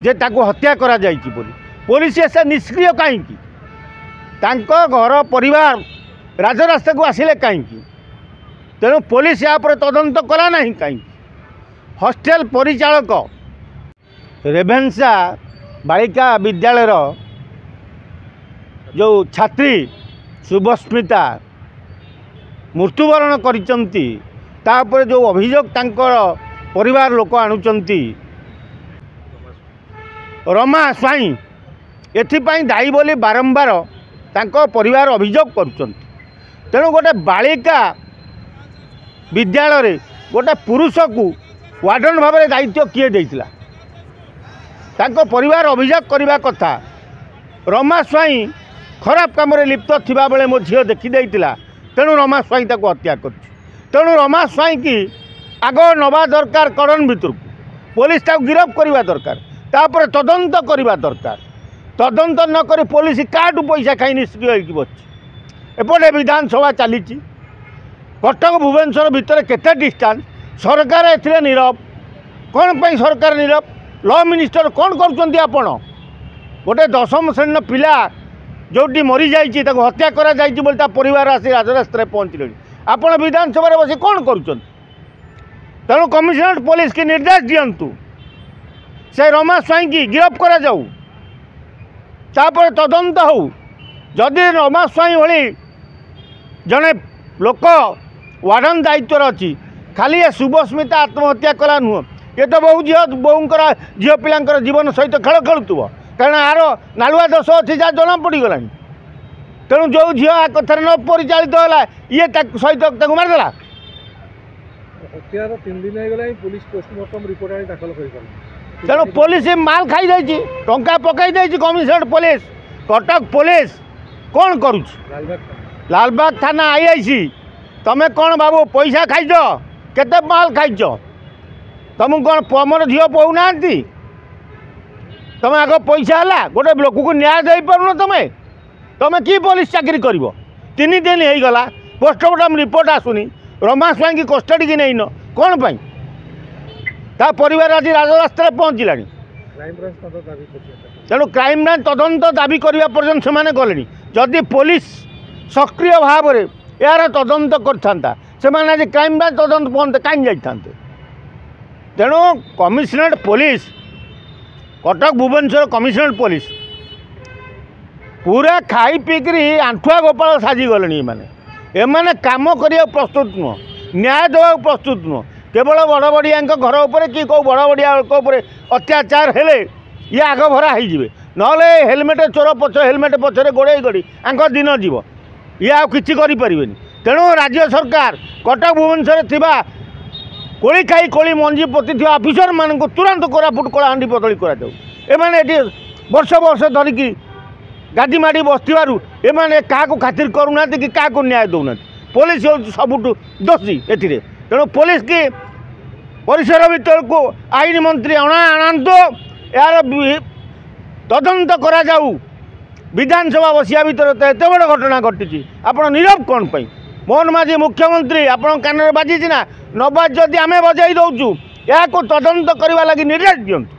जे ताको हत्या करा जाइछि बोली पुलिस ऐसा निष्क्रिय कहीं घर परिवार राजरास्ता को आसिले कहीं तेणु पुलिस या तदंत कला ना कहीं हॉस्टेल परिचालक रेभेन्सा बालिका विद्यालय जो छात्री शुभस्मिता मृत्युवरण करिसंती तापर जो अभियोग तांकर परिवार लोक आणुचंती रमा स्वाई एथिपाई दायी बोली बारंबार तांको परिवार अभियोग करुचंती। तेणु गोटे बालिका विद्यालय गोटे पुरुष को वार्डन भाव में दायित्व किए देइतिला तांको परिवार अभियोग करने कथा रमा स्वाई खराब काम लिप्त थिबा बेले मो झील देखी देइतिला तेणु रमा स्वाई ताको हत्या कर। तेणु रमा स्वाई की आग नवा दरकार कड़न भितर पुलिस ताको गिरफ करवा दरकार तापर तदंत करवा दरकार। तदंत न करी पुलिस काटू पैसा खाई निष्क्रिय बच्चे एपटे विधानसभा चली कटक भुवनेश्वर भितर केते डिस्टेंस सरकार ए नीरव कौन पर सरकार नीरव लॉ मिनिस्टर कौन कर गोटे 10म श्रेणी पिला जोटी मरी जाइए हत्या करा जाइए बोली परिवार आसी राजरास्ता पहुँचले आपण विधानसभा बस कौन कर। तेणु कमिशनरेट पुलिस की निर्देश दिंतु से रमा स्वाई की गिरफ करा जाऊ तापर तदंत हो जदि रमा स्वाई भली जड़े लोक वार्डन दायित्व अच्छी खाली ये शुभस्मिता आत्महत्या कला नुह ये तो बहु बोहूंकर झील पिलांकर जीवन सहित खेल खेलुव कारण यार नालुआ दोष अच्छी जहाँ जना पड़गला। तेणु जो झील आ कथार न परिचालित है ये सहित मारिदेला हत्यार 3 दिन हो पुलिस पोस्टमार्टम रिपोर्ट दाखल कर। तेणु पुलिस माल खाई जाइए टंका पकई देछि कमिशनरेट पुलिस कटक पुलिस कौन करुछ लालबाग थाना आईआईसी तमें कौन बाबू पैसा खाइज केते माल खाइज तुमको कौन पमर झील पहुना तुम आग पैसा है गोटे लोक को न्याय दे पार तुम्हें तुम कि पुलिस चाकरी कर 3 दिन हो गला पोस्टमार्टम रिपोर्ट आसुनी रमा स्वाई की कस्टडी की नहीं न कौन पाई ता परिवार आज राजरास्ता पहुँचला। तेणु क्राइम ब्रांच तदंत दाबी करने पर्यटन से गले जदि पुलिस सक्रिय भाव में यार तदंत करता से आज क्राइम ब्रांच तदंत पहुँचते कहीं जाते। तेणु commissionerate police Cuttack Bhubaneswar commissionerate police पूरा खाई पीकरी आंठुआ गोपाल साजी गले एमाने काम करने प्रस्तुत नुह न्याय देवा प्रस्तुत नुह केवल बड़ बड़िया घर उपर कि कौ बड़ बड़िया अत्याचार हेले ये आग भरा होइजिबे नले हेलमेट चोर पछ हेलमेट पछरे गोड़े गड़ी आंक दिन जीव ये आ किछि करि परिबेनी। तेणु राज्य सरकार कटक भुवनेश्वर थिबा कोली खाई कोली मंजी पोती थिबा अफिसर मानक तुरंत कोरापुट कलाहांडी बदली करा जाऊ एमाने एठी वर्ष वर्ष धरिकी गादी माड़ी बसथिबारु एमाने काहाको खातिर करूना कि काहाको न्याय दउना पुलिस सबुठु दोषी एथिरे। तेणु पुलिस की परिसर भीतर को आईन मंत्री अणाणु यार तदंत करा जाऊ विधानसभा बसिया भीतर तो एत बड़ घटना घटी आपड़ नीरव कौन पाई मोहन माझी मुख्यमंत्री आपण कान बाजी ना न बाज जदि आम बजाई दौचु या तदंत करने लगी निर्देश दिंतु।